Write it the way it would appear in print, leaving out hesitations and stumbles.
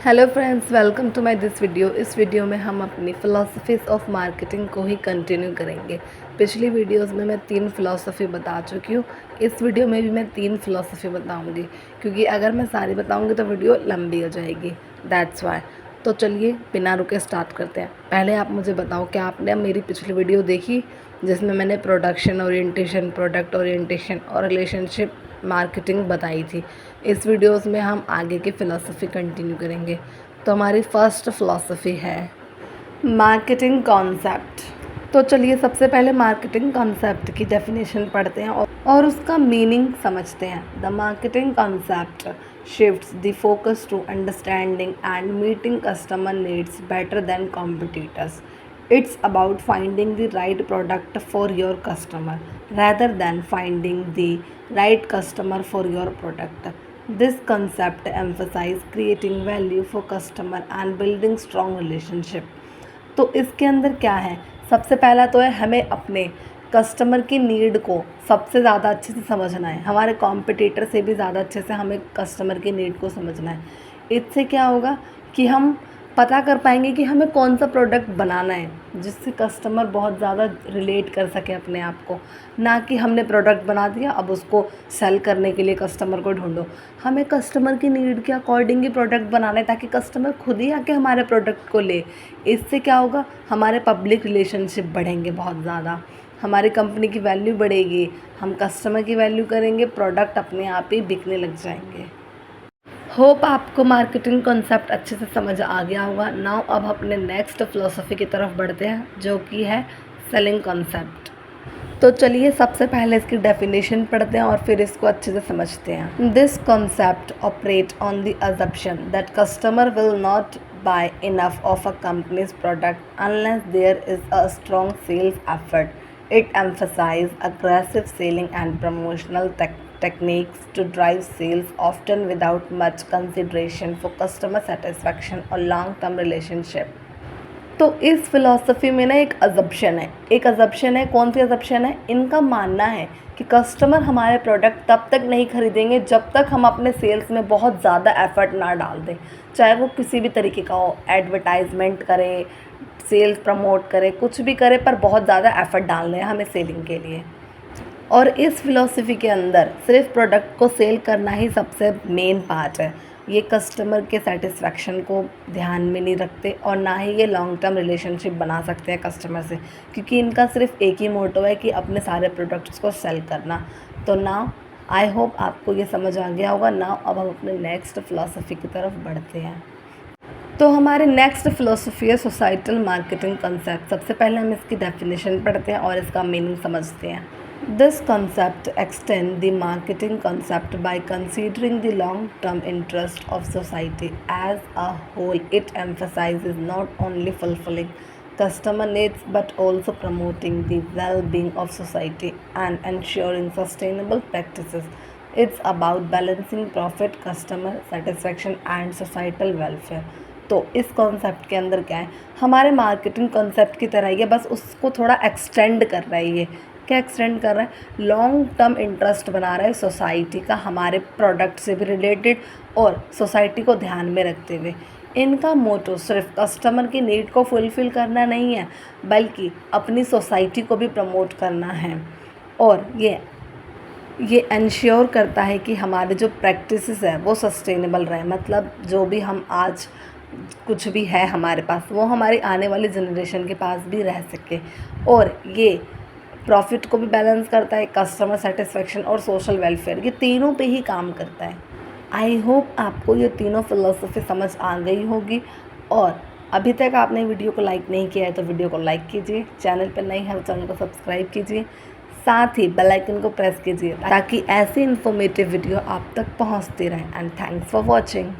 Hello friends, welcome to my this video. इस video में हम अपनी फ़िलॉसफीज़ ऑफ मार्केटिंग को ही कंटिन्यू करेंगे। पिछली वीडियोस में मैं 3 फ़िलॉसफी बता चुकी हूँ। इस वीडियो में भी मैं 3 फ़िलॉसफी बताऊँगी, क्योंकि अगर मैं सारी बताऊँगी तो वीडियो लंबी हो जाएगी, दैट्स वाई। तो चलिए बिना रुके स्टार्ट करते हैं। पहले आप मुझे बताओ, क्या आपने मेरी पिछली वीडियो देखी जिसमें मैंने प्रोडक्शन ओरिएंटेशन, प्रोडक्ट ओरिएंटेशन और रिलेशनशिप मार्केटिंग बताई थी। इस वीडियोस में हम आगे की फ़िलॉसफी कंटिन्यू करेंगे। तो हमारी फर्स्ट फ़िलॉसफी है मार्केटिंग कॉन्सेप्ट। तो चलिए सबसे पहले मार्केटिंग कॉन्सेप्ट की डेफिनेशन पढ़ते हैं और उसका मीनिंग समझते हैं। The marketing concept shifts the focus to understanding and meeting customer needs better than competitors. It's about finding the right product for your customer rather than finding the right customer for your product. This concept emphasizes creating value for customer and building strong relationship. तो इसके अंदर क्या है? सबसे पहला तो है हमें अपने कस्टमर की नीड को सबसे ज़्यादा अच्छे से समझना है। हमारे कॉम्पिटिटर से भी ज़्यादा अच्छे से हमें कस्टमर की नीड को समझना है। इससे क्या होगा कि हम पता कर पाएंगे कि हमें कौन सा प्रोडक्ट बनाना है जिससे कस्टमर बहुत ज़्यादा रिलेट कर सके अपने आप को, ना कि हमने प्रोडक्ट बना दिया अब उसको सेल करने के लिए कस्टमर को ढूंढो। हमें कस्टमर की नीड के अकॉर्डिंग ही प्रोडक्ट बनाना है ताकि कस्टमर खुद ही आके हमारे प्रोडक्ट को ले। इससे क्या होगा, हमारे पब्लिक रिलेशनशिप बढ़ेंगे, बहुत ज़्यादा हमारी कंपनी की वैल्यू बढ़ेगी, हम कस्टमर की वैल्यू करेंगे, प्रोडक्ट अपने आप ही बिकने लग जाएंगे। होप आपको मार्केटिंग कॉन्सेप्ट अच्छे से समझ आ गया होगा। नाउ अब अपने नेक्स्ट फिलोसफी की तरफ बढ़ते हैं, जो कि है सेलिंग कॉन्सेप्ट। तो चलिए सबसे पहले इसकी डेफिनेशन पढ़ते हैं और फिर इसको अच्छे से समझते हैं। This concept operate on the assumption that customer will not buy enough of a company's product unless there is a strong sales effort. It emphasizes aggressive selling and promotional techniques to drive sales, often without much consideration for customer satisfaction or long-term relationship. तो इस philosophy में ना एक assumption है। कौन सी assumption है? इनका मानना है कि कस्टमर हमारे प्रोडक्ट तब तक नहीं खरीदेंगे जब तक हम अपने सेल्स में बहुत ज़्यादा एफर्ट ना डाल दें, चाहे वो किसी भी तरीके का हो, एडवर्टाइजमेंट करें, सेल्स प्रमोट करें, कुछ भी करें, पर बहुत ज़्यादा एफर्ट डालने हैं हमें सेलिंग के लिए। और इस फिलॉसफी के अंदर सिर्फ प्रोडक्ट को सेल करना ही सबसे मेन पार्ट है। ये कस्टमर के सेटिस्फेक्शन को ध्यान में नहीं रखते और ना ही ये लॉन्ग टर्म रिलेशनशिप बना सकते हैं कस्टमर से, क्योंकि इनका सिर्फ एक ही मोटो है कि अपने सारे प्रोडक्ट्स को सेल करना। तो नाउ आई होप आपको ये समझ आ गया होगा। नाउ अब हम अपने नेक्स्ट फिलॉसफी की तरफ बढ़ते हैं। तो हमारी नेक्स्ट फिलोसफी है सोसाइटल मार्केटिंग कंसेप्ट। सबसे पहले हम इसकी डेफिनेशन पढ़ते हैं और इसका मीनिंग समझते हैं। This concept extends the marketing concept by considering the long-term interest of society as a whole. It emphasizes not only fulfilling customer needs but also promoting the well-being of society and ensuring sustainable practices. It's about balancing profit, customer satisfaction and societal welfare. तो इस concept के अंदर क्या है, हमारे marketing concept की तरह ही है, बस उसको थोड़ा एक्सटेंड कर रहा है। ये क्या एक्सटेंड कर रहा है? लॉन्ग टर्म इंटरेस्ट बना रहा है सोसाइटी का हमारे प्रोडक्ट से भी रिलेटेड और सोसाइटी को ध्यान में रखते हुए। इनका मोटो सिर्फ कस्टमर की नीड को फुलफ़िल करना नहीं है, बल्कि अपनी सोसाइटी को भी प्रमोट करना है। और ये इंश्योर करता है कि हमारे जो प्रैक्टिसेस है वो सस्टेनेबल रहे, मतलब जो भी हम आज कुछ भी है हमारे पास वो हमारी आने वाली जनरेशन के पास भी रह सके। और ये प्रॉफिट को भी बैलेंस करता है, कस्टमर सेटिस्फेक्शन और सोशल वेलफेयर, ये तीनों पे ही काम करता है। आई होप आपको ये तीनों फिलोसफी समझ आ गई होगी। और अभी तक आपने वीडियो को लाइक नहीं किया है तो वीडियो को लाइक कीजिए, चैनल पर नए हैं चैनल को सब्सक्राइब कीजिए, साथ ही बेल आइकन को प्रेस कीजिए ताकि ऐसी इन्फॉर्मेटिव वीडियो आप तक पहुंचती रहें। And thanks for watching.